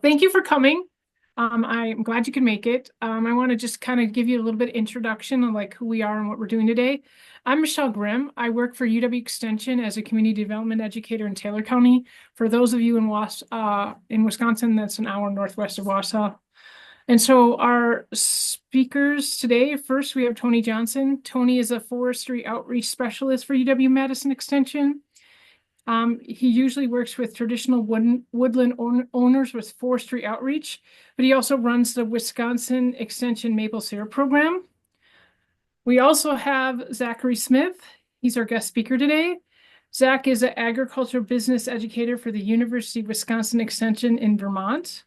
thank you for coming. I'm glad you could make it. I want to just kind of give you a little bit of introduction on like who we are and what we're doing today. I'm Michelle Grimm. I work for UW Extension as a community development educator in Taylor County. For those of you in Wisconsin, that's an hour northwest of Wausau. And so our speakers today, first we have Tony Johnson. Tony is a forestry outreach specialist for UW-Madison Extension. He usually works with traditional woodland owners with forestry outreach, but he also runs the Wisconsin Extension Maple Syrup Program. We also have Zachary Smith. He's our guest speaker today. Zach is an agriculture business educator for the University of Wisconsin Extension in Vermont.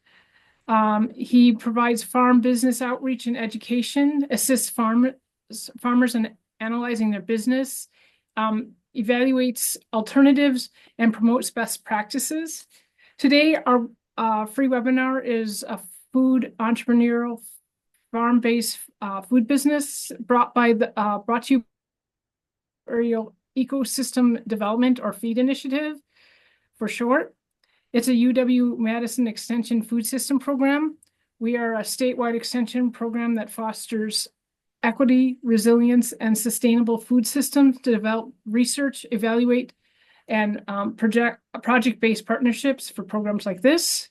He provides farm business outreach and education, assists farmers in analyzing their business, evaluates alternatives, and promotes best practices. Today, our free webinar is a food entrepreneurial farm-based food business brought to you by Ecosystem Development, or FEED initiative for short. It's a UW-Madison Extension food system program. We are a statewide extension program that fosters equity, resilience, and sustainable food systems to develop research, evaluate, and project-based partnerships for programs like this.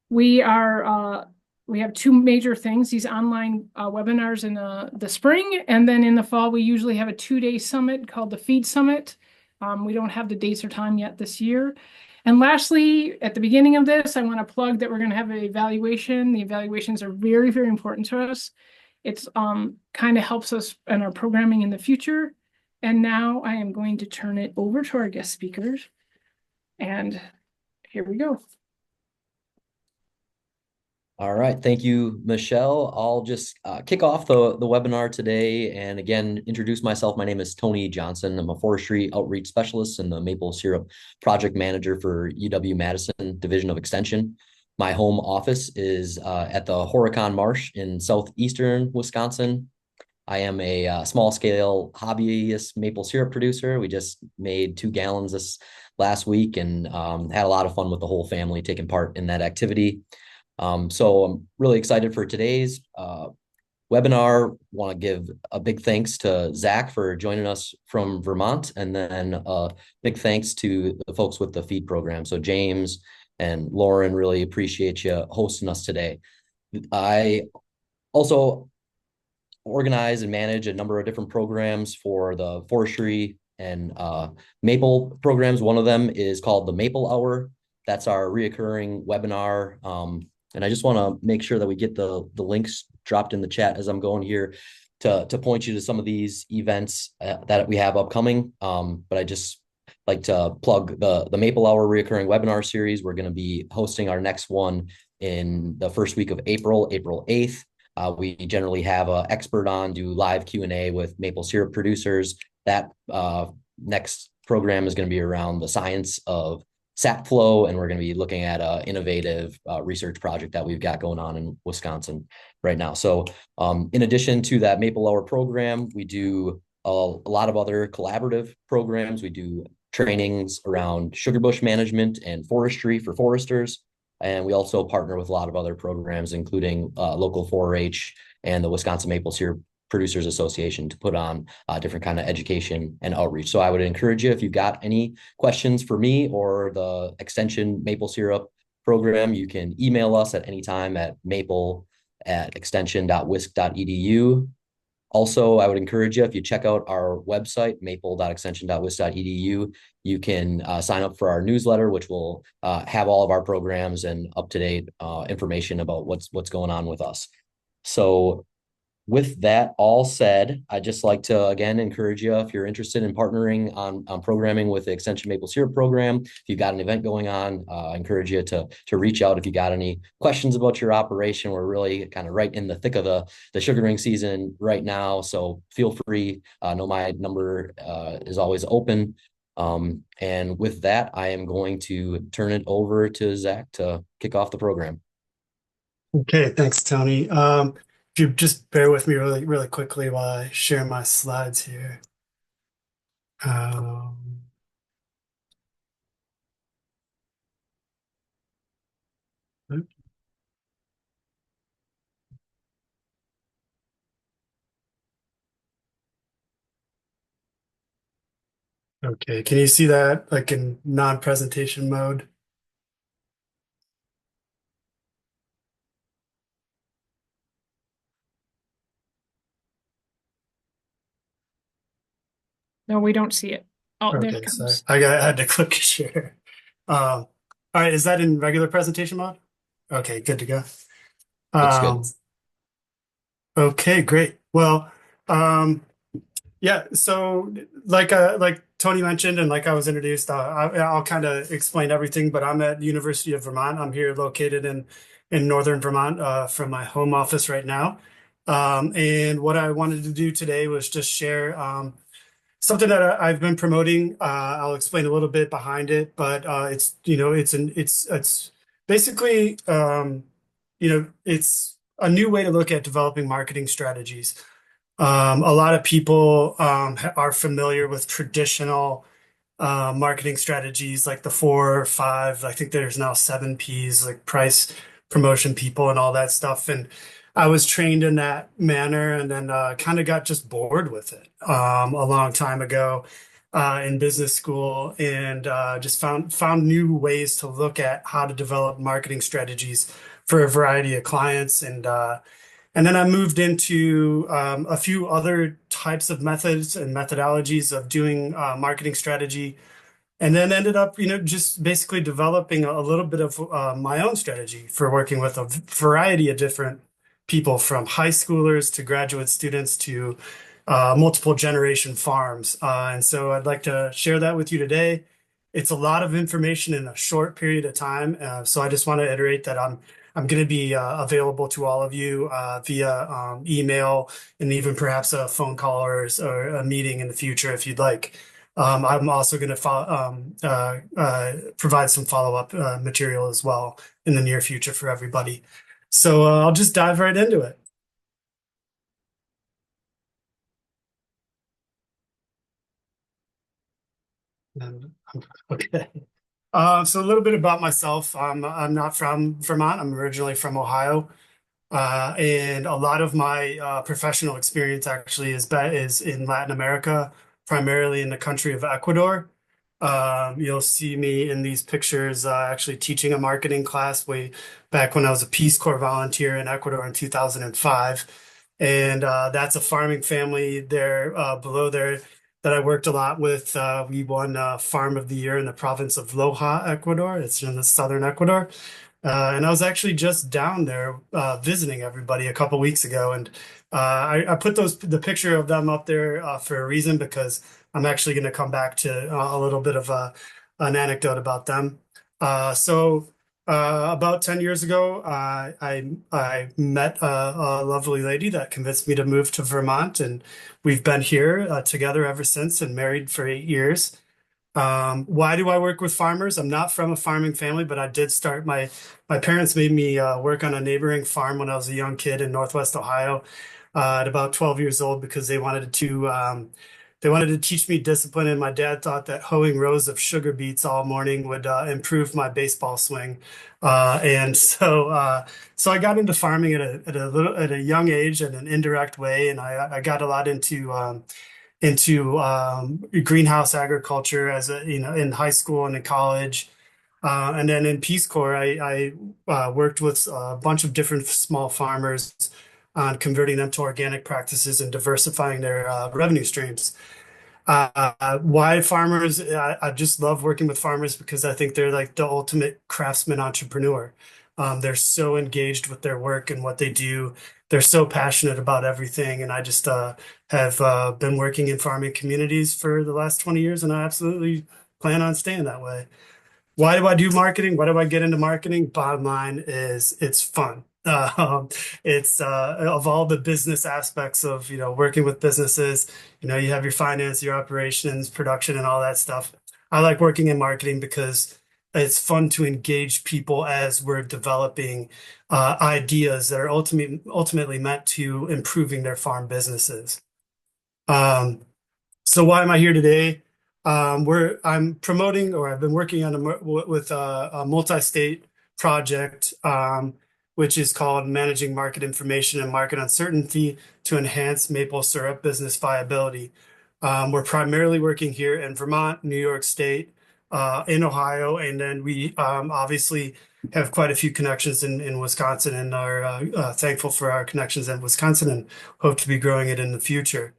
We have two major things, these online webinars in the spring, and then in the fall, we usually have a 2-day summit called the FEED Summit. We don't have the dates or time yet this year. And lastly, at the beginning of this, I want to plug that we're going to have an evaluation. The evaluations are very, very important to us. It's kind of helps us in our programming in the future. And now I am going to turn it over to our guest speakers. And here we go. All right. Thank you, Michelle. I'll just kick off the webinar today and again, introduce myself. My name is Tony Johnson. I'm a forestry outreach specialist and the maple syrup project manager for UW-Madison Division of Extension. My home office is at the Horicon Marsh in southeastern Wisconsin. I am a small scale hobbyist maple syrup producer. We just made 2 gallons this last week and had a lot of fun with the whole family taking part in that activity. So I'm really excited for today's webinar. Want to give a big thanks to Zach for joining us from Vermont, and then a big thanks to the folks with the FEED program. So James and Lauren, really appreciate you hosting us today. I also organize and manage a number of different programs for the forestry and maple programs. One of them is called the Maple Hour. That's our reoccurring webinar. And I just want to make sure that we get the links dropped in the chat as I'm going here to point you to some of these events that we have upcoming. But I just like to plug the Maple Hour reoccurring webinar series. We're going to be hosting our next one in the first week of April 8th. We generally have an expert on, do live Q&A with maple syrup producers. That next program is going to be around the science of sap flow, and we're going to be looking at an innovative research project that we've got going on in Wisconsin right now. So in addition to that Maple Hour program, we do a lot of other collaborative programs. We do trainings around sugar bush management and forestry for foresters. And we also partner with a lot of other programs, including local 4-H and the Wisconsin Maple Syrup Producers Association, to put on different kind of education and outreach. So I would encourage you, if you've got any questions for me or the Extension Maple Syrup program, you can email us at any time at maple@extension.wisc.edu. Also, I would encourage you, if you check out our website, maple.extension.wisc.edu, you can sign up for our newsletter, which will have all of our programs and up-to-date information about what's going on with us. So with that all said, I'd just like to, again, encourage you, if you're interested in partnering on programming with the Extension Maple Syrup program, if you've got an event going on, I encourage you to reach out if you got any questions about your operation. We're really kind of right in the thick of the sugaring season right now, so feel free. Know my number is always open. And with that, I am going to turn it over to Zach to kick off the program. Okay, thanks, Tony. If you just bear with me really quickly while I share my slides here. Okay, can you see that like in non-presentation mode? No, we don't see it. Oh, there it Okay, sorry. comes. I had to click share. All right, is that in regular presentation mode? Okay, good to go. Looks good. Um, okay, great. Well, yeah, so like Tony mentioned and like I was introduced, I'll kind of explain everything, but I'm at University of Vermont. I'm here located in northern Vermont from my home office right now. And what I wanted to do today was just share something that I've been promoting. I'll explain a little bit behind it, but it's it's basically it's a new way to look at developing marketing strategies. A lot of people are familiar with traditional marketing strategies like the four or five. I think there's now seven P's, like price, promotion, people, and all that stuff. And I was trained in that manner, and then kind of got just bored with it a long time ago in business school, and just found new ways to look at how to develop marketing strategies for a variety of clients, and then I moved into a few other types of methods and methodologies of doing marketing strategy, and then ended up, just basically developing a little bit of my own strategy for working with a variety of different people, from high schoolers to graduate students to multiple generation farms. And so I'd like to share that with you today. It's a lot of information in a short period of time. So I just want to iterate that I'm going to be available to all of you via email, and even perhaps a phone call or a meeting in the future if you'd like. I'm also going to provide some follow-up material as well in the near future for everybody. So I'll just dive right into it. And, okay. So a little bit about myself. I'm not from Vermont. I'm originally from Ohio. And a lot of my professional experience actually is in Latin America, primarily in the country of Ecuador. You'll see me in these pictures actually teaching a marketing class way back when I was a Peace Corps volunteer in Ecuador in 2005. And that's a farming family there below there that I worked a lot with. We won Farm of the Year in the province of Loja, Ecuador. It's in the southern Ecuador. And I was actually just down there visiting everybody a couple weeks ago, and I put the picture of them up there for a reason, because I'm actually going to come back to a little bit of an anecdote about them. About 10 years ago, I met a lovely lady that convinced me to move to Vermont, and we've been here together ever since, and married for 8 years. Why do I work with farmers? I'm not from a farming family, but I did start my parents made me work on a neighboring farm when I was a young kid in Northwest Ohio, at about 12 years old, because they wanted to teach me discipline, and my dad thought that hoeing rows of sugar beets all morning would improve my baseball swing. So I got into farming at a young age in an indirect way, and I got a lot into greenhouse agriculture as in high school and in college. And then in Peace Corps, I worked with a bunch of different small farmers on converting them to organic practices and diversifying their revenue streams. Why farmers? I just love working with farmers because I think they're like the ultimate craftsman entrepreneur. They're so engaged with their work and what they do. They're so passionate about everything. And I just have been working in farming communities for the last 20 years, and I absolutely plan on staying that way. Why do I do marketing? Why do I get into marketing? Bottom line is it's fun. It's of all the business aspects of, working with businesses, you have your finance, your operations, production, and all that stuff. I like working in marketing because it's fun to engage people as we're developing ideas that are ultimately meant to improving their farm businesses. Um, so why am I here today? I'm promoting, or I've been working on with a multi-state project, which is called Managing Market Information and Market Uncertainty to Enhance Maple Syrup Business Viability. We're primarily working here in Vermont, New York State, in Ohio, and then we obviously have quite a few connections in Wisconsin and are thankful for our connections in Wisconsin and hope to be growing it in the future.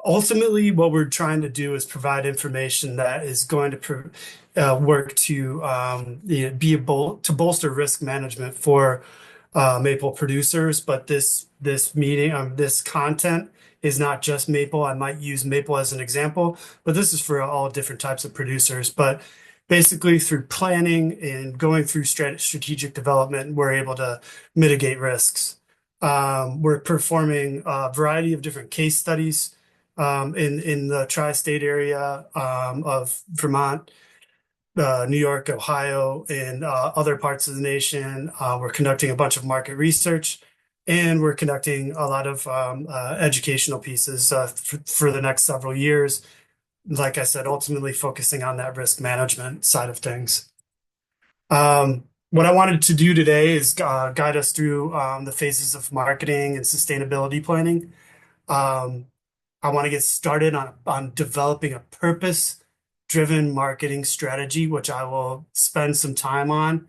Ultimately, what we're trying to do is provide information that is going to work to to bolster risk management for maple producers. But this content is not just maple. I might use maple as an example, but this is for all different types of producers. But basically, through planning and going through strategic development, we're able to mitigate risks. We're performing a variety of different case studies in the tri-state area of Vermont, New York, Ohio, and other parts of the nation. We're conducting a bunch of market research, and we're conducting a lot of educational pieces for the next several years. Like I said, ultimately focusing on that risk management side of things. What I wanted to do today is guide us through the phases of marketing and sustainability planning. I want to get started on developing a purpose-driven marketing strategy, which I will spend some time on.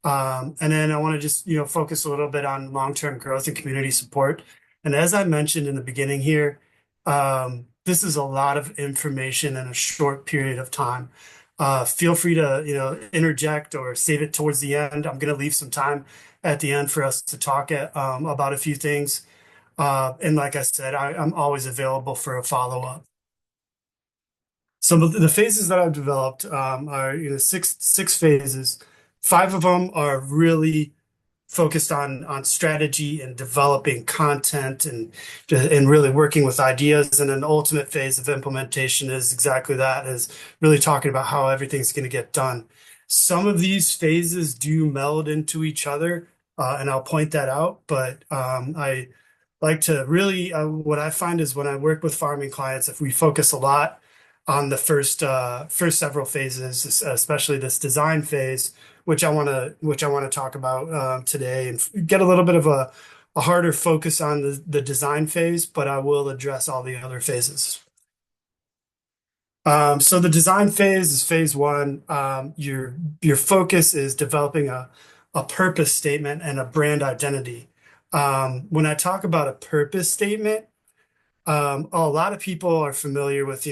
And then I want to just, focus a little bit on long-term growth and community support. And as I mentioned in the beginning here, this is a lot of information in a short period of time. Feel free to, interject or save it towards the end. I'm going to leave some time at the end for us to talk about a few things. And like I said, I'm always available for a follow-up. Some of the phases that I've developed are six phases. 5 of them are really focused on strategy and developing content and really working with ideas. And then the ultimate phase of implementation is exactly that, is really talking about how everything's going to get done. Some of these phases do meld into each other, and I'll point that out. But I like to really, what I find is when I work with farming clients, if we focus a lot on the first several phases, especially this design phase, which I want to talk about today, and get a little bit of a harder focus on the design phase, but I will address all the other phases. So the design phase is phase 1. Your focus is developing a purpose statement and a brand identity. When I talk about a purpose statement, a lot of people are familiar with,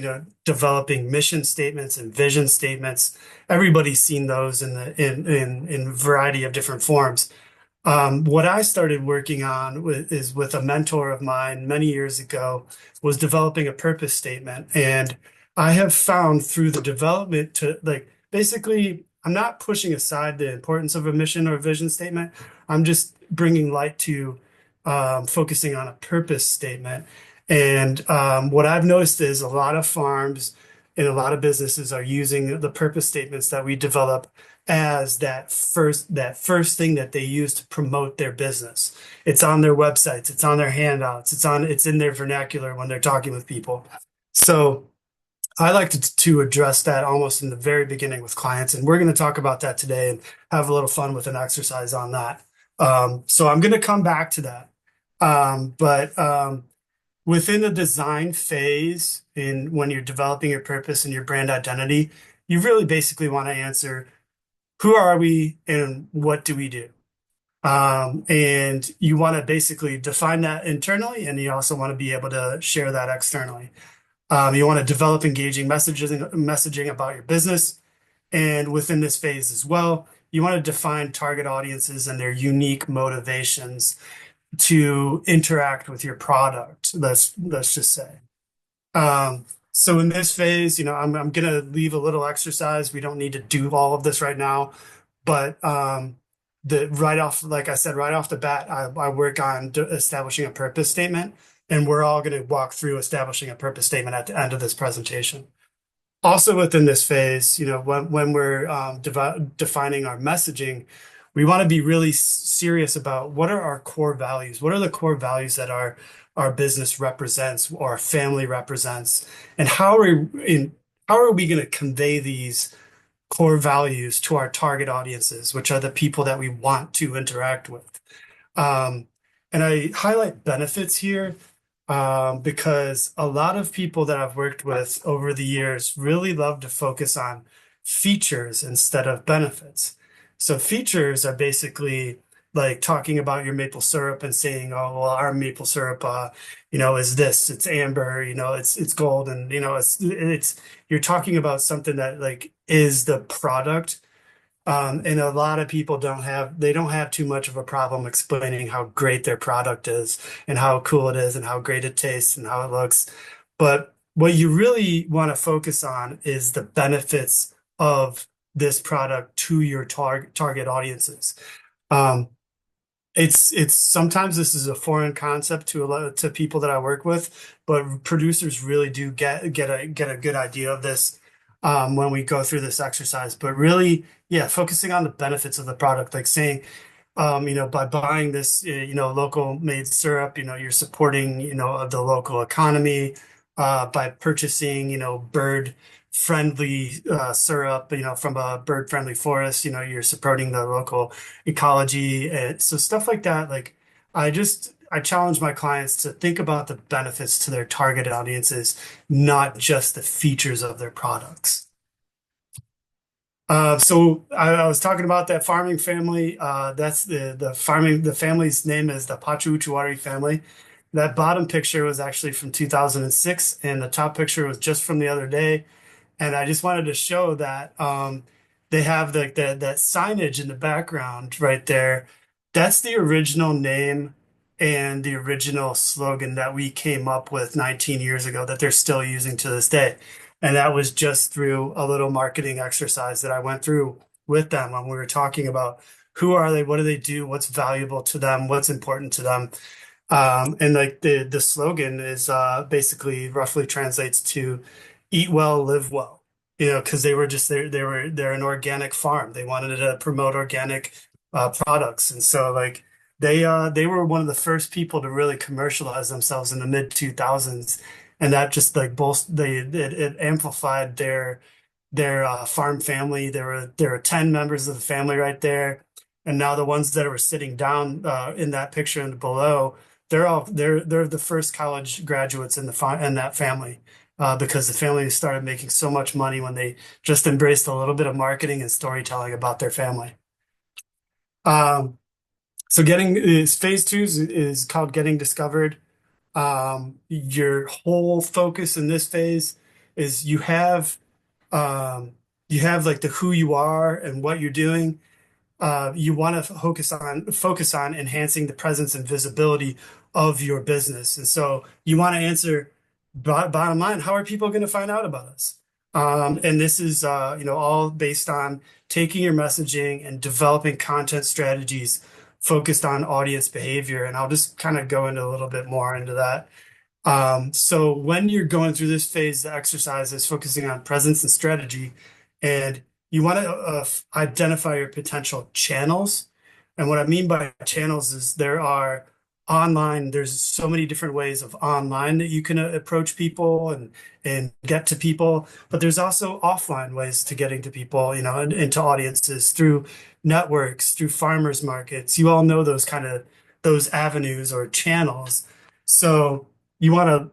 developing mission statements and vision statements. Everybody's seen those in a variety of different forms. What I started working on is with a mentor of mine many years ago, was developing a purpose statement. And I have found through the development to basically, I'm not pushing aside the importance of a mission or vision statement. I'm just bringing light to focusing on a purpose statement. And what I've noticed is a lot of farms and a lot of businesses are using the purpose statements that we develop as that first thing that they use to promote their business. It's on their websites, it's on their handouts, it's in their vernacular when they're talking with people. So I like to address that almost in the very beginning with clients, and we're going to talk about that today and have a little fun with an exercise on that. So I'm going to come back to that. But within the design phase, when you're developing your purpose and your brand identity, you really basically want to answer, who are we and what do we do? And you want to basically define that internally, and you also want to be able to share that externally. You want to develop engaging messaging about your business. And within this phase as well, you want to define target audiences and their unique motivations to interact with your product, let's just say. So in this phase, I'm going to leave a little exercise. We don't need to do all of this right now, but like I said, right off the bat, I work on establishing a purpose statement, and we're all going to walk through establishing a purpose statement at the end of this presentation. Also within this phase, when we're defining our messaging, we want to be really serious about what are our core values. What are the core values that our business represents or our family represents, and how are we going to convey these core values to our target audiences, which are the people that we want to interact with. And I highlight benefits here because a lot of people that I've worked with over the years really love to focus on features instead of benefits. So features are basically like talking about your maple syrup and saying, oh, well, our maple syrup, is this, it's amber, it's gold, and it's you're talking about something that like is the product. And a lot of people they don't have too much of a problem explaining how great their product is and how cool it is and how great it tastes and how it looks. But what you really want to focus on is the benefits of this product to your target audiences. Um, it's sometimes this is a foreign concept to a lot to people that I work with, but producers really do get a good idea of this when we go through this exercise. But really, yeah, focusing on the benefits of the product, like saying, by buying this, local made syrup, you're supporting, the local economy, by purchasing, bird friendly syrup, from a bird friendly forest, you're supporting the local ecology. And so stuff like that, like I challenge my clients to think about the benefits to their target audiences, not just the features of their products. So I was talking about that farming family. That's the family's name is the Pachuuchuari family. That bottom picture was actually from 2006, and the top picture was just from the other day. And I just wanted to show that they have that signage in the background right there. That's the original name and the original slogan that we came up with 19 years ago that they're still using to this day. And that was just through a little marketing exercise that I went through with them when we were talking about who are they, what do they do, what's valuable to them, what's important to them. And like the slogan is basically roughly translates to eat well, live well. Because they're an organic farm. They wanted to promote organic products, and so like they were one of the first people to really commercialize themselves in the mid 2000s, and that just like both it amplified their farm family. There were 10 members of the family right there, and now the ones that were sitting down in that picture and below, they're the first college graduates in that family because the family started making so much money when they just embraced a little bit of marketing and storytelling about their family. So phase two is called getting discovered. Your whole focus in this phase is you have like the who you are and what you're doing. You want to focus on enhancing the presence and visibility of your business. And so you want to answer bottom line, how are people going to find out about us? And this is all based on taking your messaging and developing content strategies focused on audience behavior. And I'll just kind of go into a little bit more into that. So when you're going through this phase, the exercise is focusing on presence and strategy, and you want to identify your potential channels. And what I mean by channels is there's so many different ways of online that you can approach people and get to people, but there's also offline ways to getting to people, and into audiences through networks, through farmers markets. You all know those avenues or channels. So you want to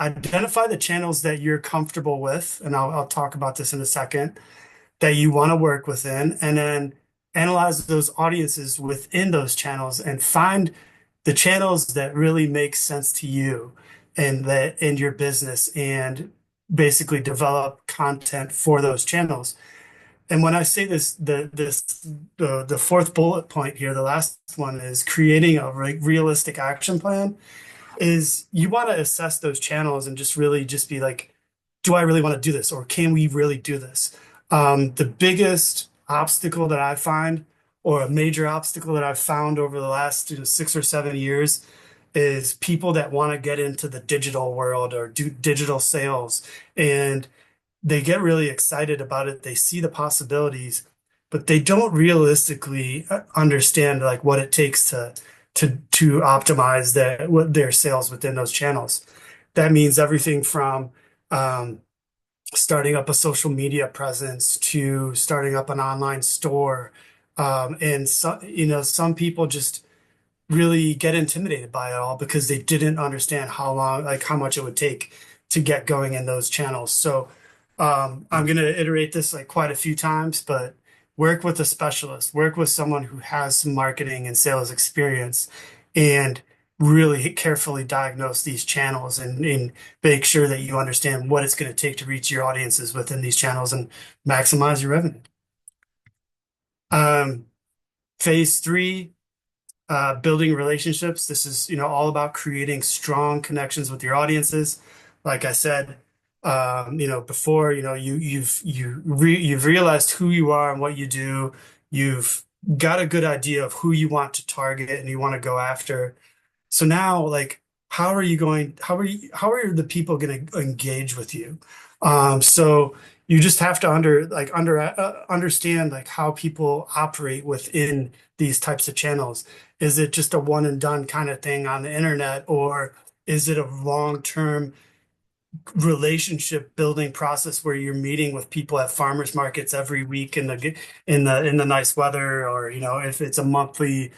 identify the channels that you're comfortable with, and I'll talk about this in a second, that you want to work within, and then analyze those audiences within those channels and find the channels that really make sense to you and that in your business, and basically develop content for those channels. And when I say this, the fourth bullet point here, the last one is creating a realistic action plan. Is you want to assess those channels and just be like, do I really want to do this, or can we really do this? The biggest obstacle that I find, or a major obstacle that I've found over the last 6 or 7 years, is people that want to get into the digital world or do digital sales, and they get really excited about it. They see the possibilities, but they don't realistically understand like what it takes to optimize their sales within those channels. That means everything from starting up a social media presence to starting up an online store. And so, some people just really get intimidated by it all because they didn't understand how long, like how much it would take to get going in those channels. So I'm going to iterate this like quite a few times, but work with a specialist, work with someone who has some marketing and sales experience, and really carefully diagnose these channels and make sure that you understand what it's going to take to reach your audiences within these channels and maximize your revenue. Um, Phase three, building relationships. This is, all about creating strong connections with your audiences. Like I said, before, you've realized who you are and what you do. You've got a good idea of who you want to target and you want to go after. So now, like, how are the people going to engage with you? So you just have to understand like how people operate within these types of channels. Is it just a one and done kind of thing on the internet, or is it a long-term relationship building process where you're meeting with people at farmers markets every week in the nice weather, or if it's a monthly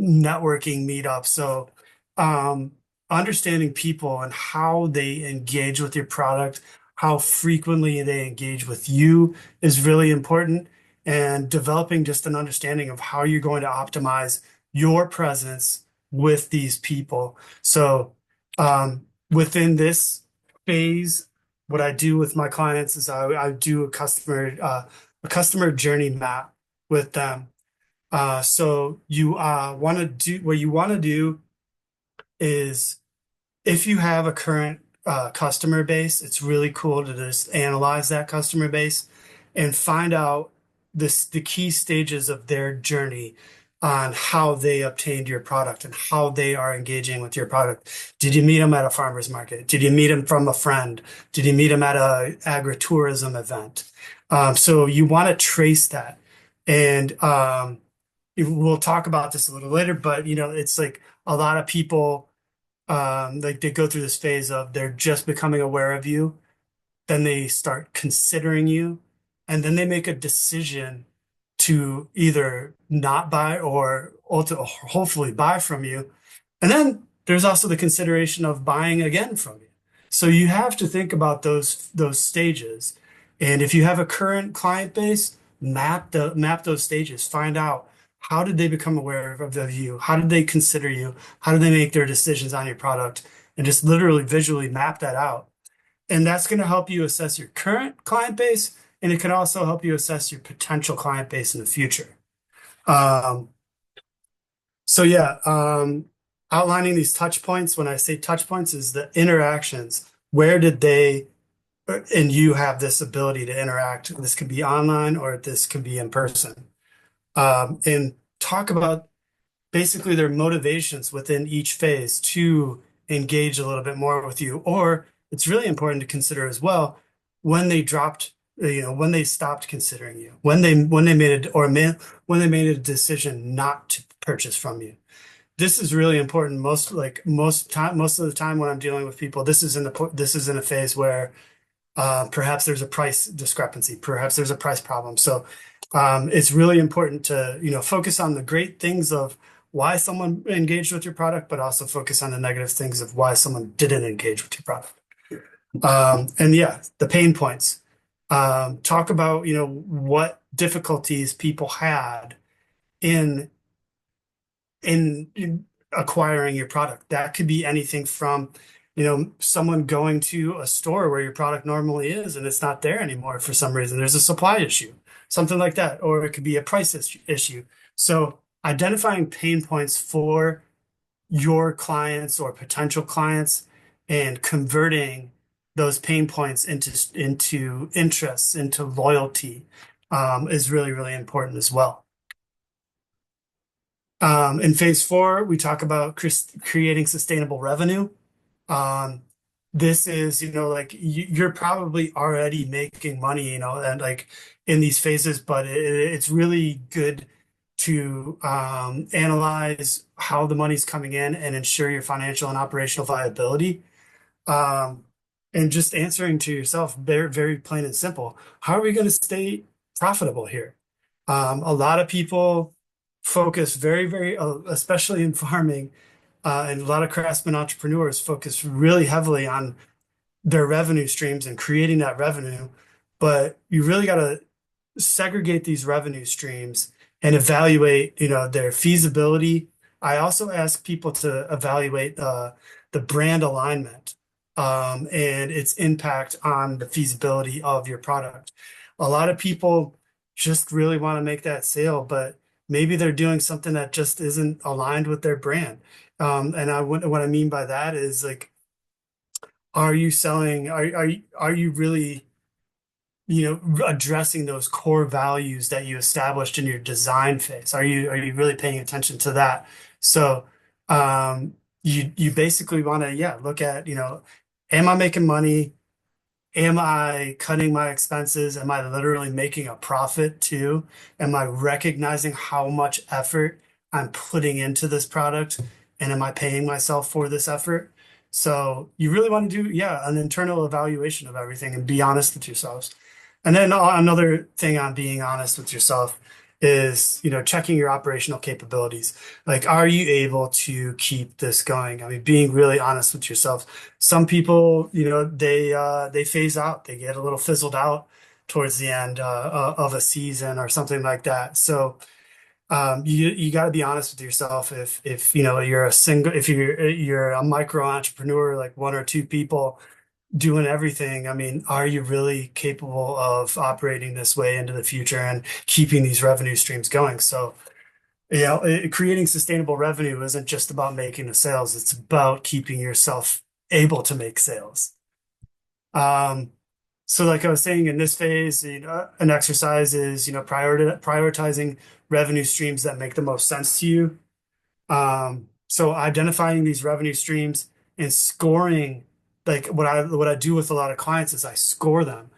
networking meetup? So um understanding people and how they engage with your product, how frequently they engage with you is really important, and developing just an understanding of how you're going to optimize your presence with these people. So within this phase, what I do with my clients is I do a customer journey map with them. So you want to do what you want to do is, if you have a current customer base, it's really cool to just analyze that customer base and find out the key stages of their journey on how they obtained your product and how they are engaging with your product. Did you meet them at a farmer's market? Did you meet them from a friend? Did you meet them at a agritourism event? So you want to trace that. And we'll talk about this a little later, but it's like a lot of people, like they go through this phase of they're just becoming aware of you, then they start considering you, and then they make a decision to either not buy or hopefully buy from you. And then there's also the consideration of buying again from you. So you have to think about those stages. And if you have a current client base, map those stages. Find out, how did they become aware of you? How did they consider you? How did they make their decisions on your product? And just literally visually map that out. And that's going to help you assess your current client base, and it can also help you assess your potential client base in the future. Um, so yeah, outlining these touch points. When I say touch points, is the interactions. Where did they and you have this ability to interact? This can be online or this can be in person. And talk about basically their motivations within each phase to engage a little bit more with you. Or it's really important to consider as well when they dropped, when they stopped considering you, when they made it, or when they made a decision not to purchase from you. This is really important. Most of the time when I'm dealing with people, this is in a phase where perhaps there's a price discrepancy, perhaps there's a price problem. So it's really important to, focus on the great things of why someone engaged with your product, but also focus on the negative things of why someone didn't engage with your product. And yeah, the pain points. Talk about, what difficulties people had in acquiring your product. That could be anything from, someone going to a store where your product normally is and it's not there anymore for some reason. There's a supply issue, something like that, or it could be a price issue. So identifying pain points for your clients or potential clients and converting those pain points into interests, into loyalty, is really, really important as well. In phase four, we talk about creating sustainable revenue. This is, like you're probably already making money, and like in these phases, but it's really good to analyze how the money's coming in and ensure your financial and operational viability. And just answering to yourself, very, very plain and simple, how are we going to stay profitable here? A lot of people focus especially in farming, and a lot of craftsmen entrepreneurs focus really heavily on their revenue streams and creating that revenue. But you really got to segregate these revenue streams and evaluate, their feasibility. I also ask people to evaluate the brand alignment, and its impact on the feasibility of your product. A lot of people just really want to make that sale, but maybe they're doing something that just isn't aligned with their brand. What I mean by that is like, are you selling? Are you really, addressing those core values that you established in your design phase? Are you really paying attention to that? So, you basically want to, yeah, look at, am I making money? Am I cutting my expenses? Am I literally making a profit too? Am I recognizing how much effort I'm putting into this product? And am I paying myself for this effort? So you really want to do, yeah, an internal evaluation of everything and be honest with yourselves. And then another thing on being honest with yourself is, checking your operational capabilities. Like, are you able to keep this going? I mean, being really honest with yourself. Some people, they phase out, they get a little fizzled out towards the end of a season or something like that. So you got to be honest with yourself. If you're a micro entrepreneur, like one or two people doing everything, I mean, are you really capable of operating this way into the future and keeping these revenue streams going? So, creating sustainable revenue isn't just about making the sales, it's about keeping yourself able to make sales. So like I was saying, in this phase, an exercise is, prioritizing revenue streams that make the most sense to you. So identifying these revenue streams and scoring, like what I do with a lot of clients is I score them,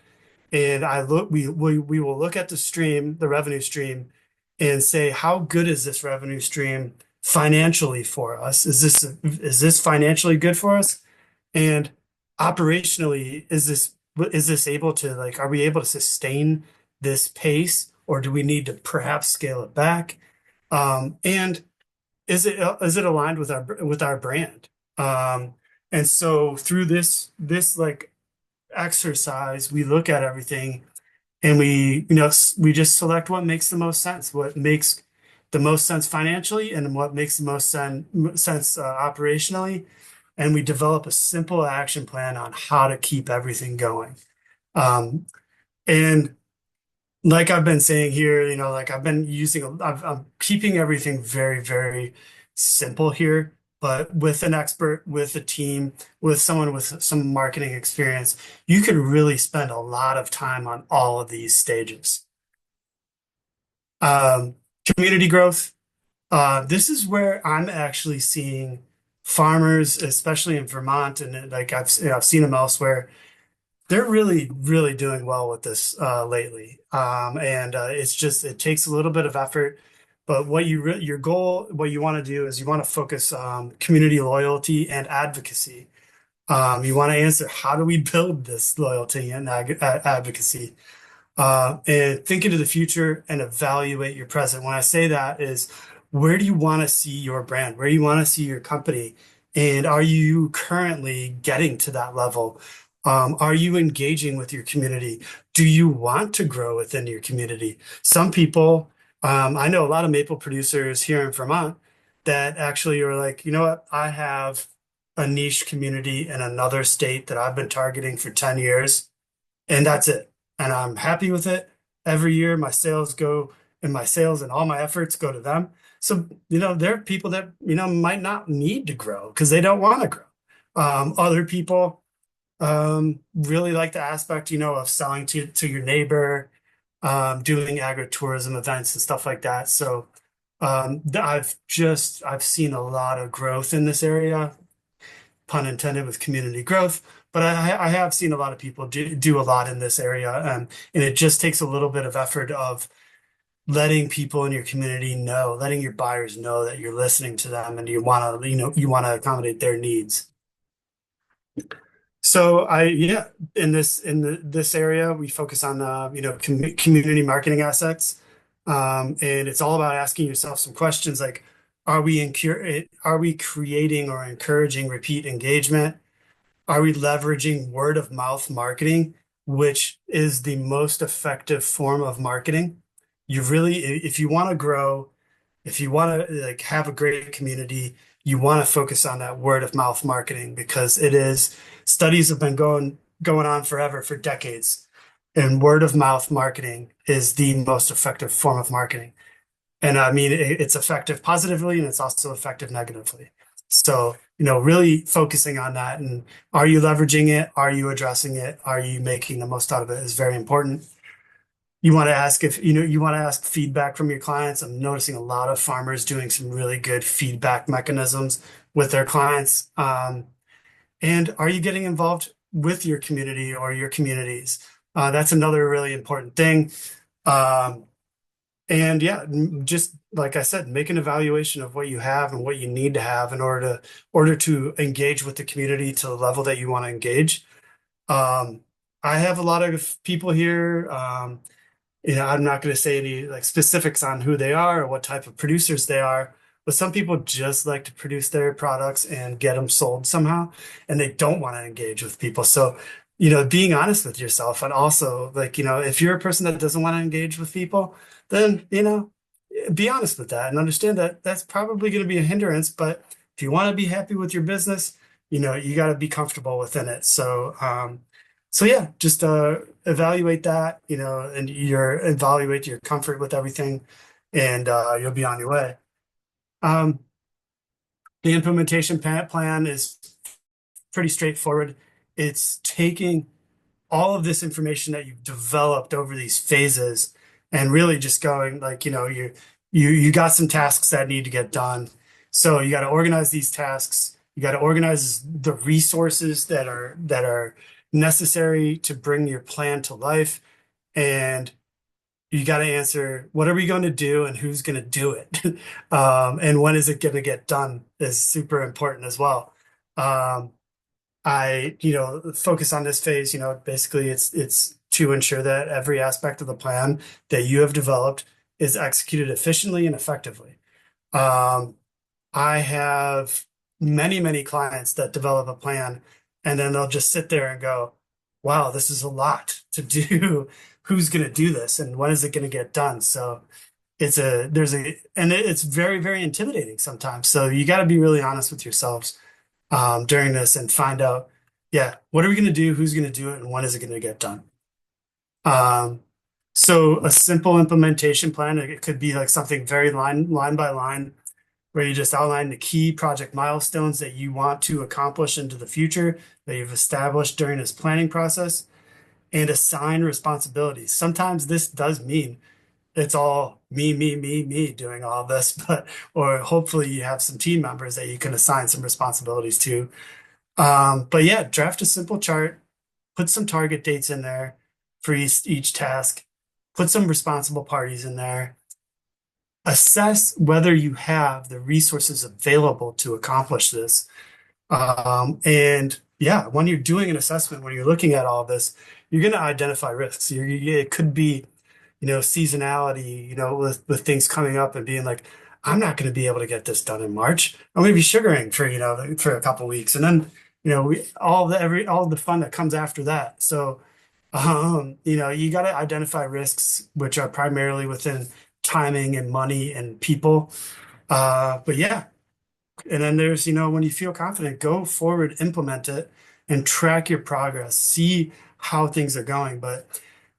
and we will look at the revenue stream, and say, how good is this revenue stream financially for us? Is this financially good for us? And operationally, is this able to, like, are we able to sustain this pace, or do we need to perhaps scale it back? And is it aligned with our brand? And so through this like exercise, we look at everything, and we just select what makes the most sense, what makes the most sense financially, and what makes the most sense operationally, and we develop a simple action plan on how to keep everything going. And like I've been saying here, like I've been I'm keeping everything very, very simple here, but with an expert, with a team, with someone with some marketing experience, you can really spend a lot of time on all of these stages. Um, Community growth. This is where I'm actually seeing farmers, especially in Vermont, and like I've seen them elsewhere. They're really, really doing well with this lately. And it takes a little bit of effort, but your goal, what you want to do is you want to focus community loyalty and advocacy. You want to answer, how do we build this loyalty and advocacy? And think into the future and evaluate your present. When I say that is, where do you want to see your brand? Where do you want to see your company? And are you currently getting to that level? Are you engaging with your community? Do you want to grow within your community? Some people, I know a lot of maple producers here in Vermont that actually are like, you know what? I have a niche community in another state that I've been targeting for 10 years, and that's it. And I'm happy with it. Every year, my sales and all my efforts go to them. So, there are people that, might not need to grow because they don't want to grow. Other people really like the aspect, of selling to your neighbor, doing agritourism events and stuff like that. So, I've seen a lot of growth in this area, pun intended, with community growth. But I have seen a lot of people do a lot in this area, and it just takes a little bit of effort of letting people in your community know, letting your buyers know that you're listening to them and you want to accommodate their needs. So yeah, this area, we focus on, community marketing assets. And it's all about asking yourself some questions like, are we creating or encouraging repeat engagement? Are we leveraging word of mouth marketing, which is the most effective form of marketing? If you want to grow, if you want to like have a great community, you want to focus on that word of mouth marketing because studies have been going on forever for decades. And word of mouth marketing is the most effective form of marketing. And I mean, it's effective positively and it's also effective negatively. So, really focusing on that and are you leveraging it? Are you addressing it? Are you making the most out of it is very important. You want to ask feedback from your clients. I'm noticing a lot of farmers doing some really good feedback mechanisms with their clients. And are you getting involved with your community or your communities? That's another really important thing. Um, and yeah, just like I said, make an evaluation of what you have and what you need to have in order to engage with the community to the level that you want to engage. Um, I have a lot of people here. I'm not going to say any like specifics on who they are or what type of producers they are, but some people just like to produce their products and get them sold somehow, and they don't want to engage with people. So, being honest with yourself and also like, if you're a person that doesn't want to engage with people, then, be honest with that and understand that that's probably going to be a hindrance. But if you want to be happy with your business, you got to be comfortable within it. So yeah, just evaluate that, and evaluate your comfort with everything, and you'll be on your way. Um, the implementation plan is pretty straightforward. It's taking all of this information that you've developed over these phases and really just going like, you got some tasks that need to get done. So you got to organize these tasks. You got to organize the resources that are necessary to bring your plan to life. And you got to answer, what are we going to do and who's going to do it? And when is it going to get done is super important as well. Um, focus on this phase, basically it's to ensure that every aspect of the plan that you have developed is executed efficiently and effectively. Um, I have many, many clients that develop a plan and then they'll just sit there and go, wow, this is a lot to do. Who's going to do this? And when is it going to get done? So it's very, very intimidating sometimes. So you got to be really honest with yourselves during this and find out, yeah, what are we going to do? Who's going to do it? And when is it going to get done? Um, so a simple implementation plan, it could be like something very line by line, where you just outline the key project milestones that you want to accomplish into the future that you've established during this planning process and assign responsibilities. Sometimes this does mean it's all me doing all this, or hopefully you have some team members that you can assign some responsibilities to. But yeah, draft a simple chart, put some target dates in there for each task, put some responsible parties in there, assess whether you have the resources available to accomplish this. And yeah, when you're doing an assessment, when you're looking at all this, you're going to identify risks. It could be, seasonality, with things coming up and being like, I'm not going to be able to get this done in March. I'm going to be sugaring for a couple weeks, and then all the fun that comes after that. So, you got to identify risks, which are primarily within timing and money and people. But yeah, and then there's, when you feel confident, go forward, implement it, and track your progress. See how things are going. But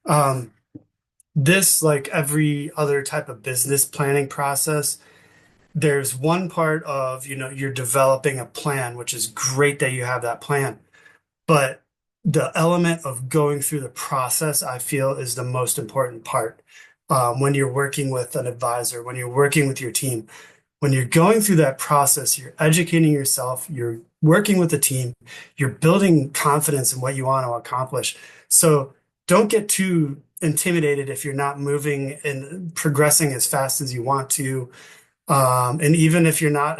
um, this, like every other type of business planning process, there's one part of, you're developing a plan, which is great that you have that plan. But the element of going through the process, I feel, is the most important part. When you're working with an advisor, when you're working with your team, when you're going through that process, you're educating yourself, you're working with the team, you're building confidence in what you want to accomplish. So don't get too intimidated if you're not moving and progressing as fast as you want to. And even if you're not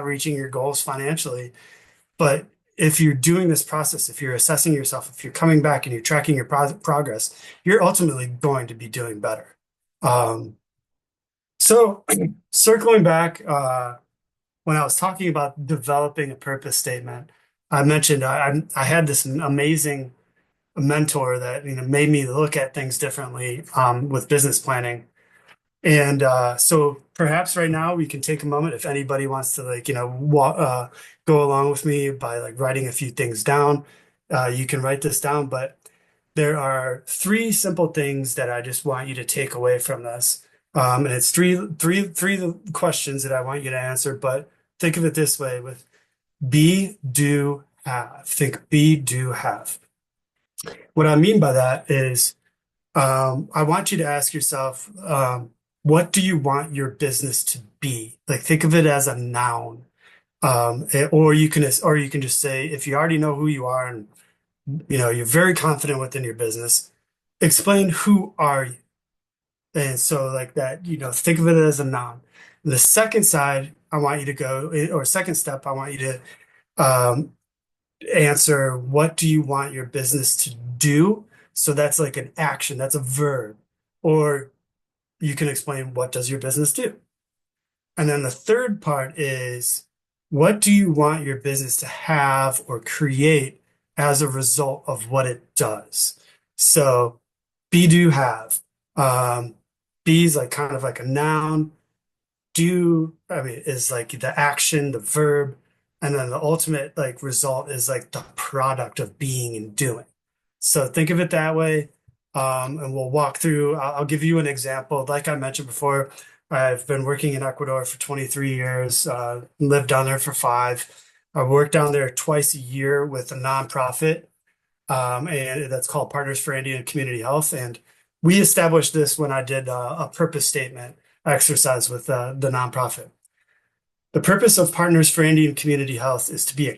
reaching your goals financially, but if you're doing this process, if you're assessing yourself, if you're coming back and you're tracking your progress, you're ultimately going to be doing better. So circling back, when I was talking about developing a purpose statement, I mentioned I had this amazing mentor that made me look at things differently with business planning. And so perhaps right now we can take a moment if anybody wants to go along with me by like writing a few things down. You can write this down, but there are three simple things that I just want you to take away from this. And it's three questions that I want you to answer, but think of it this way with be, do, have. Think be, do, have. What I mean by that is I want you to ask yourself, what do you want your business to be? Like think of it as a noun. Or you can just say, if you already know who you are and you're very confident within your business, explain who are you. And so like that, think of it as a noun. The second side, I want you to go, or second step, I want you to um, answer, what do you want your business to do? So that's like an action, that's a verb. Or you can explain, what does your business do? And then the third part is, what do you want your business to have or create as a result of what it does? So be, do, have. Be is like kind of like a noun. Do, I mean, is like the action, the verb, and then the ultimate like result is like the product of being and doing. So think of it that way. And we'll walk through, I'll give you an example. Like I mentioned before, I've been working in Ecuador for 23 years, lived down there for 5. I work down there twice a year with a nonprofit, and that's called Partners for Indian Community Health. And we established this when I did a purpose statement exercise with the nonprofit. The purpose of Partners for Indian Community Health is to be a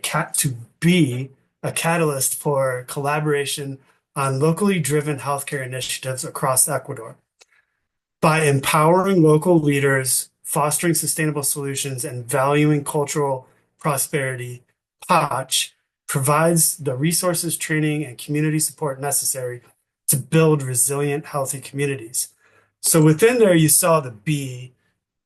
catalyst for collaboration on locally driven healthcare initiatives across Ecuador. By empowering local leaders, fostering sustainable solutions, and valuing cultural prosperity, POTCH provides the resources, training, and community support necessary to build resilient, healthy communities. So within there, you saw the B.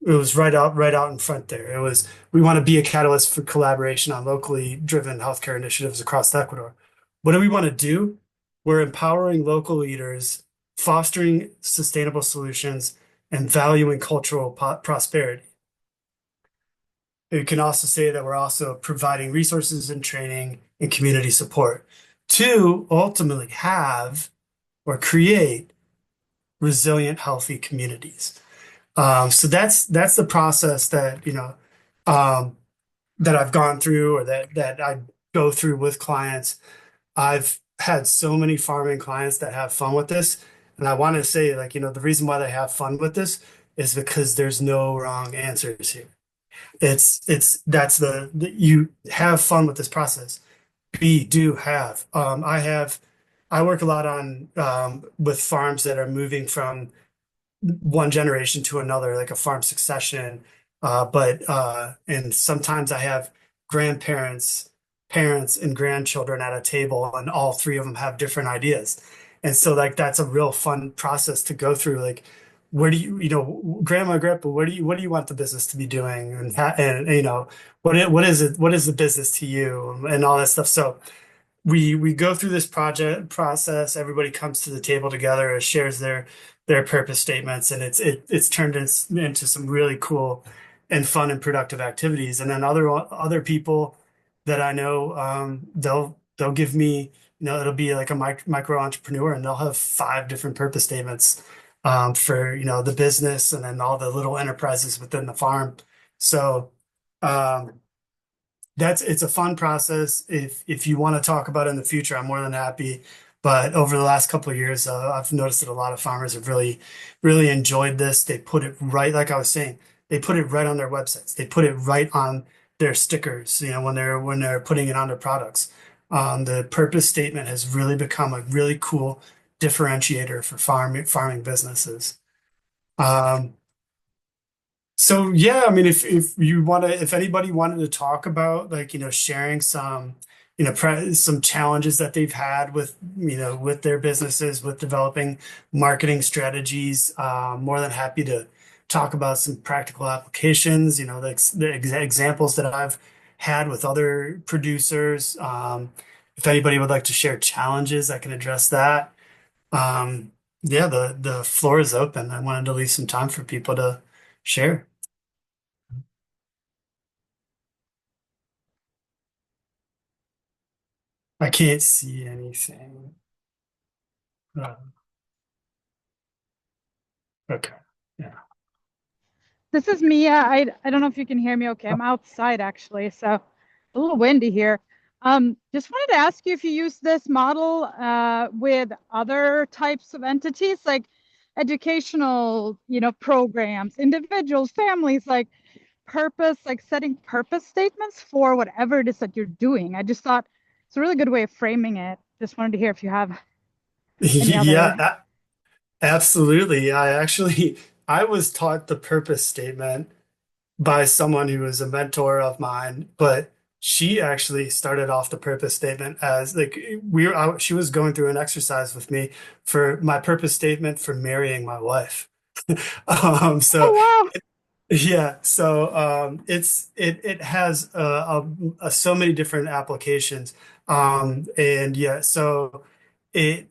It was right out in front there. It was, we want to be a catalyst for collaboration on locally driven healthcare initiatives across Ecuador. What do we want to do? We're empowering local leaders, fostering sustainable solutions, and valuing cultural prosperity. You can also say that we're also providing resources and training and community support to ultimately have or create resilient, healthy communities. So that's the process that that I've gone through, or that I go through with clients. I've had so many farming clients that have fun with this, and I want to say, like, the reason why they have fun with this is because there's no wrong answers here. That's you have fun with this process. Be, do, have. I work a lot on with farms that are moving from one generation to another, like a farm succession. And sometimes I have grandparents, parents, and grandchildren at a table, and all three of them have different ideas. And so, like, that's a real fun process to go through. Like, where do grandma, grandpa, what do you want the business to be doing? And what is it? What is the business to you? And all that stuff. So we go through this project process. Everybody comes to the table together, shares their purpose statements, and it's turned into some really cool and fun and productive activities. And then other people that I know, they'll give me, it'll be like a micro entrepreneur, and they'll have 5 different purpose statements for the business, and then all the little enterprises within the farm. So it's a fun process. If you want to talk about it in the future, I'm more than happy. But over the last couple of years, I've noticed that a lot of farmers have really, really enjoyed this. They put it right, like I was saying, they put it right on their websites. They put it right on their stickers, when they're putting it on their products. The purpose statement has really become a really cool differentiator for farming businesses. So yeah, I mean, if anybody wanted to talk about, like, sharing some some challenges that they've had with, with their businesses, with developing marketing strategies. More than happy to talk about some practical applications, the examples that I've had with other producers. If anybody would like to share challenges, I can address that. Yeah, the floor is open. I wanted to leave some time for people to share. I can't see anything. Uh, okay. Yeah. This is Mia. I don't know if you can hear me okay. I'm outside actually, so a little windy here. Just wanted to ask you if you use this model with other types of entities like educational, programs, individuals, families, like purpose, like setting purpose statements for whatever it is that you're doing. I just thought it's a really good way of framing it. Just wanted to hear if you have any Yeah, other. absolutely. I was taught the purpose statement by someone who was a mentor of mine, but she actually started off the purpose statement as like she was going through an exercise with me for my purpose statement for marrying my wife. So Oh, wow. yeah, so it has so many different applications, and yeah, so it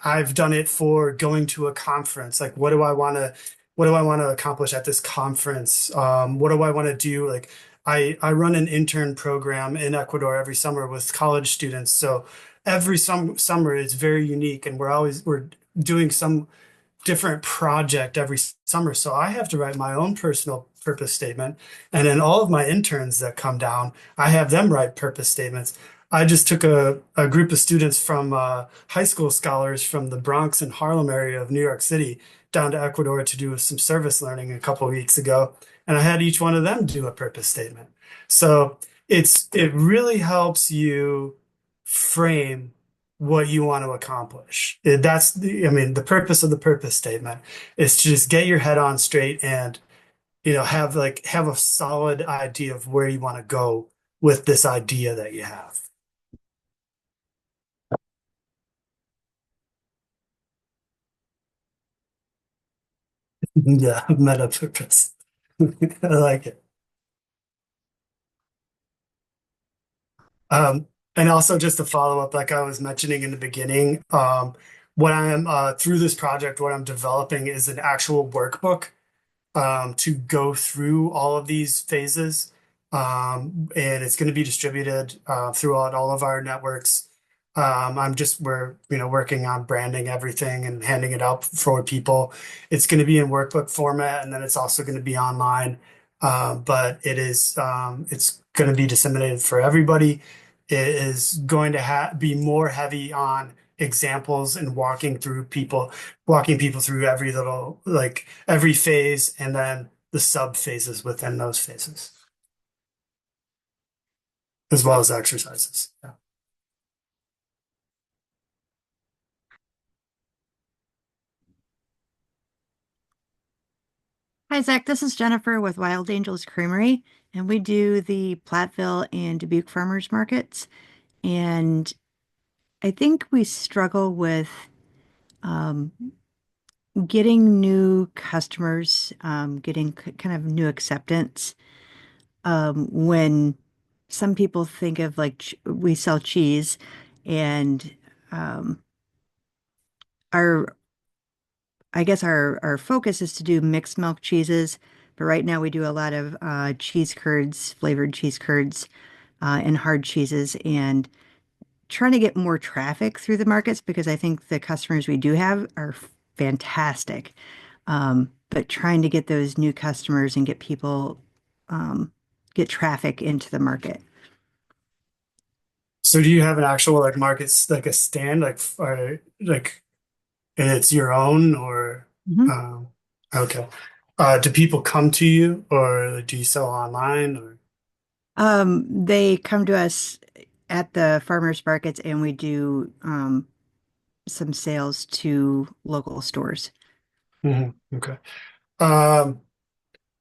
I've done it for going to a conference. Like, what do I want to accomplish at this conference? What do I want to do? Like, I run an intern program in Ecuador every summer with college students. So every summer is very unique, and we're doing some different project every summer. So I have to write my own personal purpose statement. And then all of my interns that come down, I have them write purpose statements. I just took a group of students from high school scholars from the Bronx and Harlem area of New York City down to Ecuador to do some service learning a couple of weeks ago. And I had each one of them do a purpose statement. So it really helps you frame what you want to accomplish. I mean, the purpose of the purpose statement is to just get your head on straight and, have a solid idea of where you want to go with this idea that you have. Yeah, meta purpose. I like it. Um, and also just to follow up, like I was mentioning in the beginning, what I am through this project, what I'm developing is an actual workbook to go through all of these phases. And it's going to be distributed throughout all of our networks. We're, working on branding everything and handing it out for people. It's going to be in workbook format, and then it's also going to be online. But it's going to be disseminated for everybody. It is going to be more heavy on examples and walking people through every little, like every phase and then the sub phases within those phases, as well as exercises. Yeah. Hi, Zach. This is Jennifer with Wild Angels Creamery, and we do the Platteville and Dubuque farmers markets. And I think we struggle with um, getting new customers, getting kind of new acceptance. When some people think of like we sell cheese, and um, our I guess our focus is to do mixed milk cheeses, but right now we do a lot of cheese curds, flavored cheese curds, and hard cheeses, and trying to get more traffic through the markets because I think the customers we do have are fantastic. But trying to get those new customers and get people get traffic into the market. So do you have an actual like markets, like a stand, and it's your own or Mhm. um okay. Do people come to you or do you sell online or They come to us at the farmers markets, and we do some sales to local stores. Mhm, okay. Um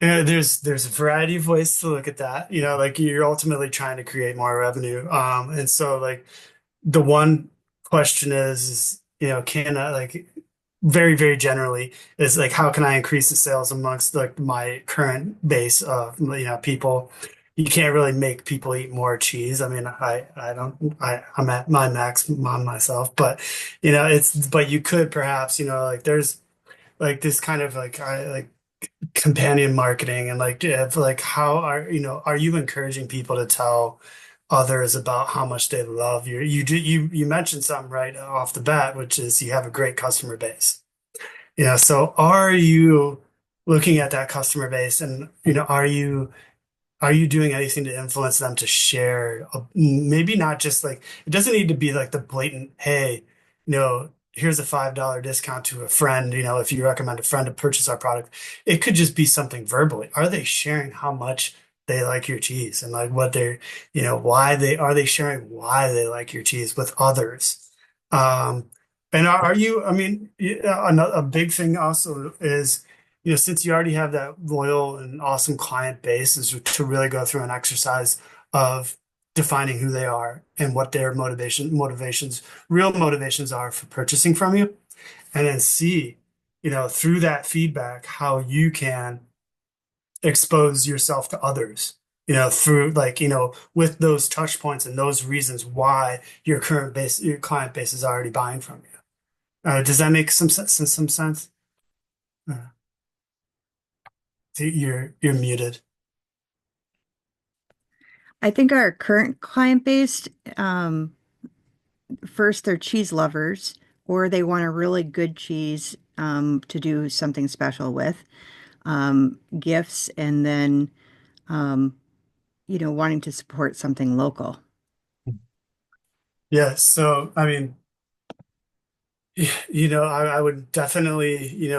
There's a variety of ways to look at that. Like you're ultimately trying to create more revenue. And so like the one question is, can I like very, very generally is like how can I increase the sales amongst like my current base of people? You can't really make people eat more cheese. I mean, I'm at my max on myself, but but you could perhaps, like there's like this kind of like I like companion marketing and like how are you encouraging people to tell others about how much they love you mentioned something right off the bat, which is you have a great customer base. So are you looking at that customer base and are you doing anything to influence them to share? Maybe not just like, it doesn't need to be like the blatant, hey, here's a $5 discount to a friend, if you recommend a friend to purchase our product. It could just be something verbally. Are they sharing how much they like your cheese and like what they're, why are they sharing why they like your cheese with others? Um, and are you, I mean, a big thing also is, since you already have that loyal and awesome client base, is to really go through an exercise of defining who they are and what their real motivations are for purchasing from you, and then see, through that feedback, how you can expose yourself to others, through like, with those touch points and those reasons why your client base is already buying from you. Does that make some sense? Uh, you're muted. I think our current client base, first they're cheese lovers, or they want a really good cheese to do something special with, gifts, and then um, wanting to support something local. Yeah, so I mean, I would definitely,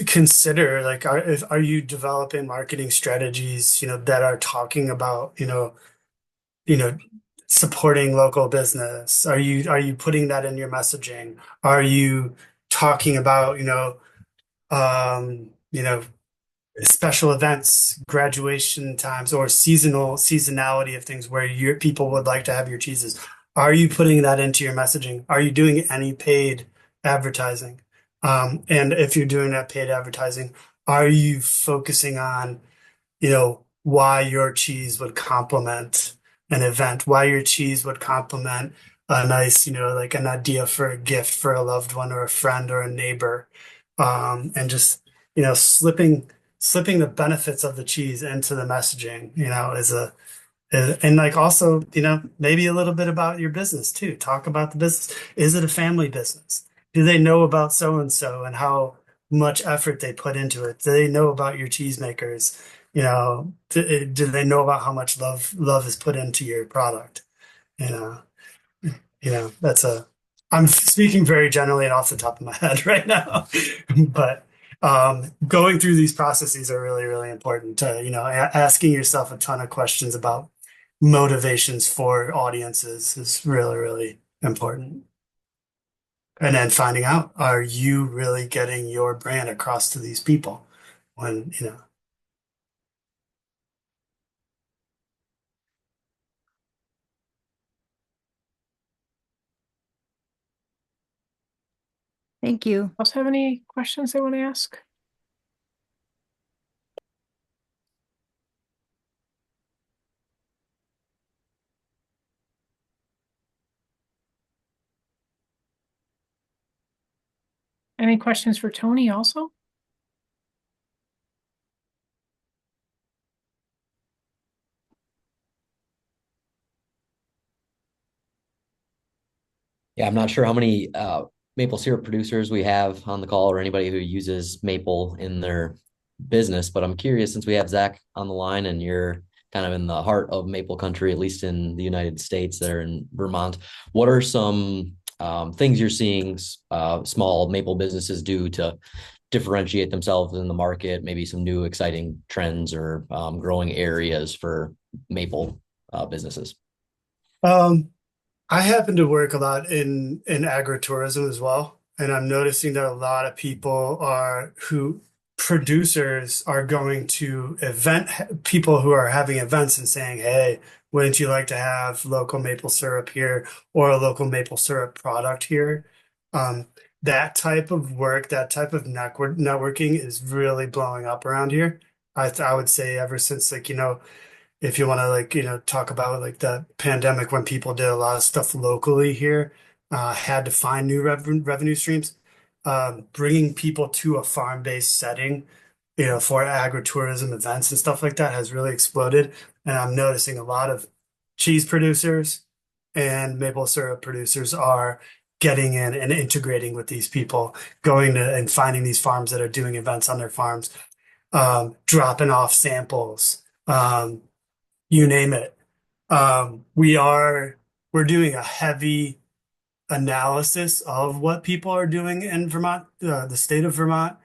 consider like, are you developing marketing strategies, that are talking about, you know, supporting local business? Are you putting that in your messaging? Are you talking about, special events, graduation times, or seasonality of things where your people would like to have your cheeses? Are you putting that into your messaging? Are you doing any paid advertising? And if you're doing that paid advertising, are you focusing on, why your cheese would complement an event, why your cheese would complement a nice, like an idea for a gift for a loved one or a friend or a neighbor, and just, slipping the benefits of the cheese into the messaging, and like also, maybe a little bit about your business too. Talk about the business. Is it a family business? Do they know about so and so and how much effort they put into it? Do they know about your cheesemakers? Do they know about how much love is put into your product? You know, that's I'm speaking very generally and off the top of my head right now, but going through these processes are really, really important to, asking yourself a ton of questions about motivations for audiences is really, really important. And then finding out, are you really getting your brand across to these people when, Thank you. Else have any questions they want to ask? Any questions for Tony also? Yeah, I'm not sure how many maple syrup producers we have on the call or anybody who uses maple in their business, but I'm curious since we have Zach on the line and you're kind of in the heart of maple country, at least in the United States, there in Vermont. What are some things you're seeing small maple businesses do to differentiate themselves in the market? Maybe some new exciting trends or growing areas for maple businesses. um, I happen to work a lot in agritourism as well, and I'm noticing that a lot of people are who producers are going to people who are having events and saying, hey, wouldn't you like to have local maple syrup here or a local maple syrup product here? That type of work, that type of networking is really blowing up around here. I would say ever since, like, if you want to, like, talk about like the pandemic when people did a lot of stuff locally here, had to find new revenue streams. Bringing people to a farm-based setting, for agritourism events and stuff like that has really exploded. And I'm noticing a lot of cheese producers and maple syrup producers are getting in and integrating with these people, going to and finding these farms that are doing events on their farms, dropping off samples, you name it. We're doing a heavy analysis of what people are doing in Vermont, the state of Vermont,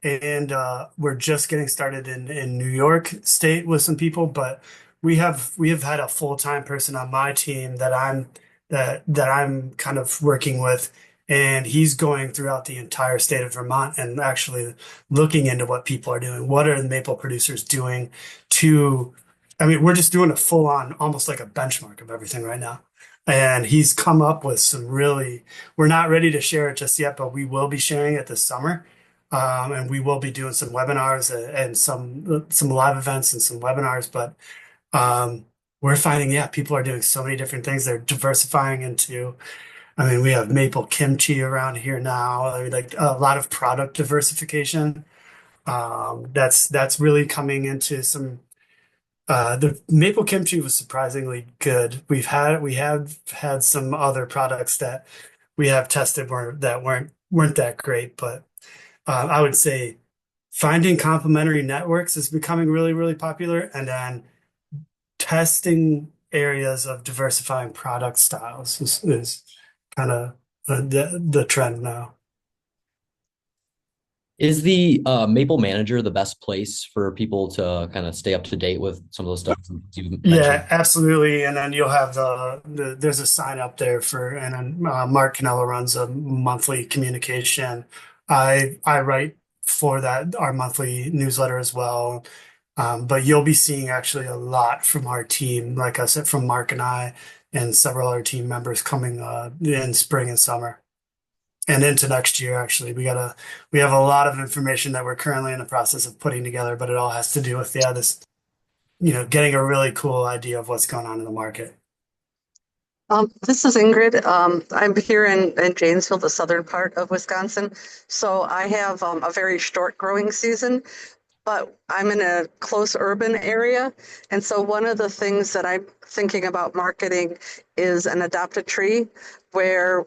and we're just getting started in New York State with some people, but we have had a full-time person on my team that I'm kind of working with, and he's going throughout the entire state of Vermont and actually looking into what people are doing. What are the maple producers doing to, I mean, we're just doing a full-on, almost like a benchmark of everything right now. And he's come up with some really, we're not ready to share it just yet, but we will be sharing it this summer. And we will be doing some webinars and some live events and some webinars. But we're finding, yeah, people are doing so many different things. They're diversifying into, I mean, we have maple kimchi around here now. I mean, like a lot of product diversification. That's really coming into some. The maple kimchi was surprisingly good. We have had some other products that we have tested that weren't that great, but I would say finding complementary networks is becoming really, really popular, and then testing areas of diversifying product styles is kind of the trend now. Is the Maple Manager the best place for people to kind of stay up to date with some of those stuff you mentioned? Yeah, absolutely. And then you'll have there's a sign up there and then Mark Canella runs a monthly communication. I write for that, our monthly newsletter as well. But you'll be seeing actually a lot from our team, like I said, from Mark and I and several other team members coming in spring and summer. And into next year, actually, we have a lot of information that we're currently in the process of putting together, but it all has to do with, this, getting a really cool idea of what's going on in the market. This is Ingrid. I'm here in Janesville, the southern part of Wisconsin. So I have a very short growing season, but I'm in a close urban area. And so one of the things that I'm thinking about marketing is an adopt a tree, where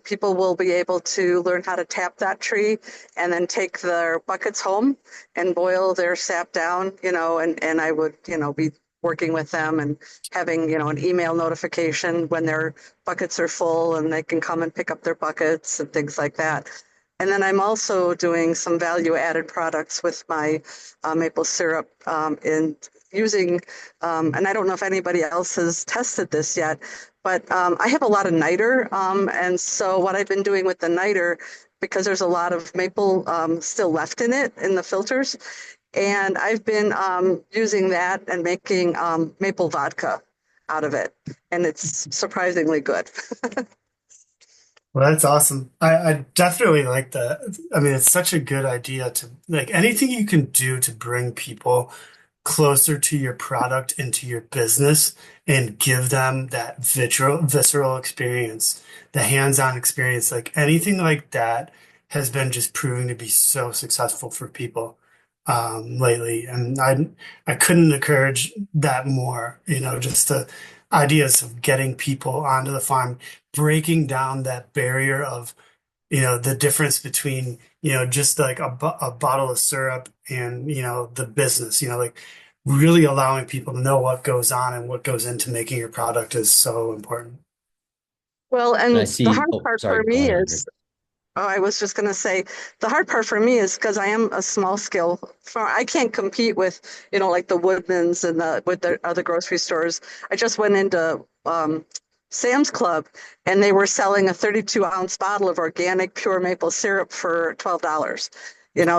people will be able to learn how to tap that tree and then take their buckets home and boil their sap down, and I would, be working with them and having, an email notification when their buckets are full and they can come and pick up their buckets and things like that. And then I'm also doing some value-added products with my maple syrup and using, and I don't know if anybody else has tested this yet, but I have a lot of niter. And so what I've been doing with the niter, because there's a lot of maple still left in it, in the filters, and I've been using that and making maple vodka out of it. And it's surprisingly good. Well, that's awesome. I definitely like that. I mean, it's such a good idea to, like, anything you can do to bring people closer to your product and to your business and give them that visceral experience, the hands-on experience, like anything like that has been just proving to be so successful for people lately. And I couldn't encourage that more, just the ideas of getting people onto the farm, breaking down that barrier of, the difference between, just like a bottle of syrup and, the business, like really allowing people to know what goes on and what goes into making your product is so important. Well, And I and the see, hard oh, part sorry, for go me ahead, Ingrid. is, oh, I was just going to say, the hard part for me is because I am a small scale farm. I can't compete with, like the Woodmans and with the other grocery stores. I just went into Sam's Club and they were selling a 32-ounce bottle of organic pure maple syrup for $12.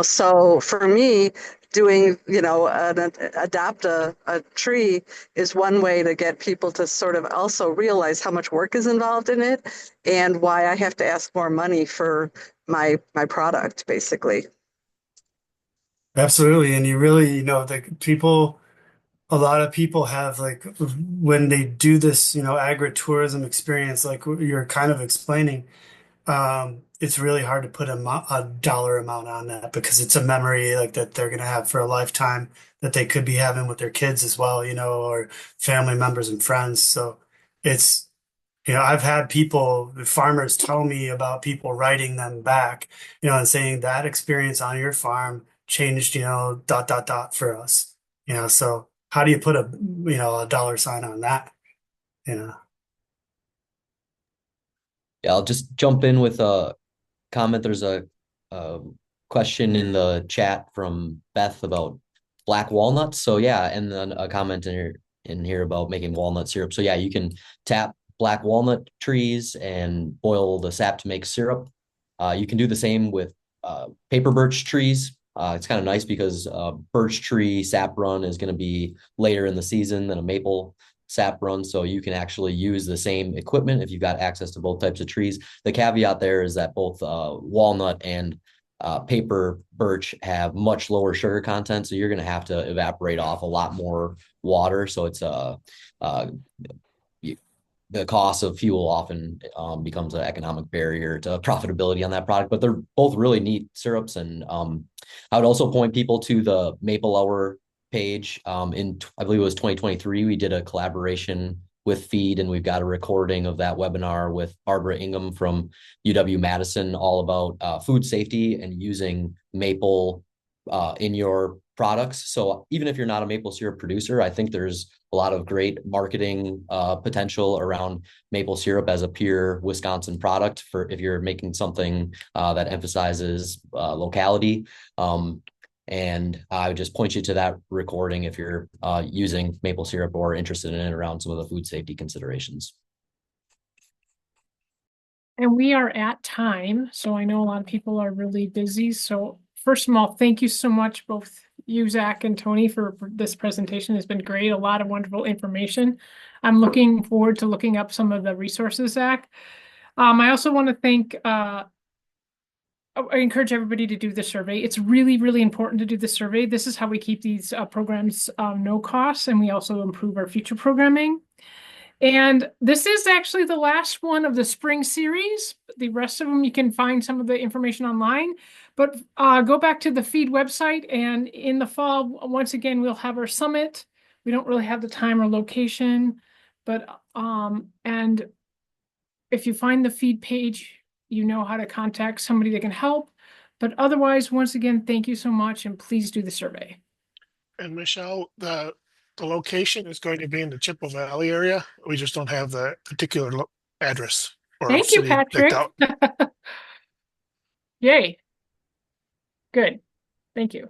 So for me, doing, adopt a tree is one way to get people to sort of also realize how much work is involved in it and why I have to ask more money for my product, basically. Absolutely. And you really, a lot of people have like when they do this, agritourism experience, like you're kind of explaining, it's really hard to put a dollar amount on that because it's a memory like that they're going to have for a lifetime that they could be having with their kids as well, or family members and friends. So it's, I've had farmers tell me about people writing them back, and saying that experience on your farm changed, dot, dot, dot for us, so how do you put a dollar sign on that, you know? Yeah, I'll just jump in with a comment. There's a question in the chat from Beth about black walnuts. So yeah, and then a comment in here about making walnut syrup. So yeah, you can tap black walnut trees and boil the sap to make syrup. You can do the same with paper birch trees. It's kind of nice because birch tree sap run is going to be later in the season than a maple sap run. So you can actually use the same equipment if you've got access to both types of trees. The caveat there is that both walnut and paper birch have much lower sugar content. So you're going to have to evaporate off a lot more water. So it's the cost of fuel often becomes an economic barrier to profitability on that product, but they're both really neat syrups. And I would also point people to the Maple Hour page. I believe it was 2023, we did a collaboration with Feed, and we've got a recording of that webinar with Barbara Ingham from UW-Madison, all about food safety and using maple in your products. So even if you're not a maple syrup producer, I think there's a lot of great marketing potential around maple syrup as a pure Wisconsin product for if you're making something that emphasizes locality. And I would just point you to that recording if you're using maple syrup or interested in it around some of the food safety considerations. And we are at time, so I know a lot of people are really busy. So first of all, thank you so much, both you, Zach, and Tony, for this presentation. It's been great, a lot of wonderful information. I'm looking forward to looking up some of the resources, Zach. I also want to thank I encourage everybody to do the survey. It's really, really important to do the survey. This is how we keep these programs no cost, and we also improve our future programming. And this is actually the last one of the spring series. The rest of them, you can find some of the information online, but go back to the Feed website, and in the fall, once again, we'll have our summit. We don't really have the time or location, but and if you find the Feed page, you know how to contact somebody that can help. But otherwise, once again, thank you so much, and please do the survey. And Michelle, the location is going to be in the Chippewa Valley area. We just don't have the particular address or Thank you, city picked Patrick. out. Yay. Good. Thank you.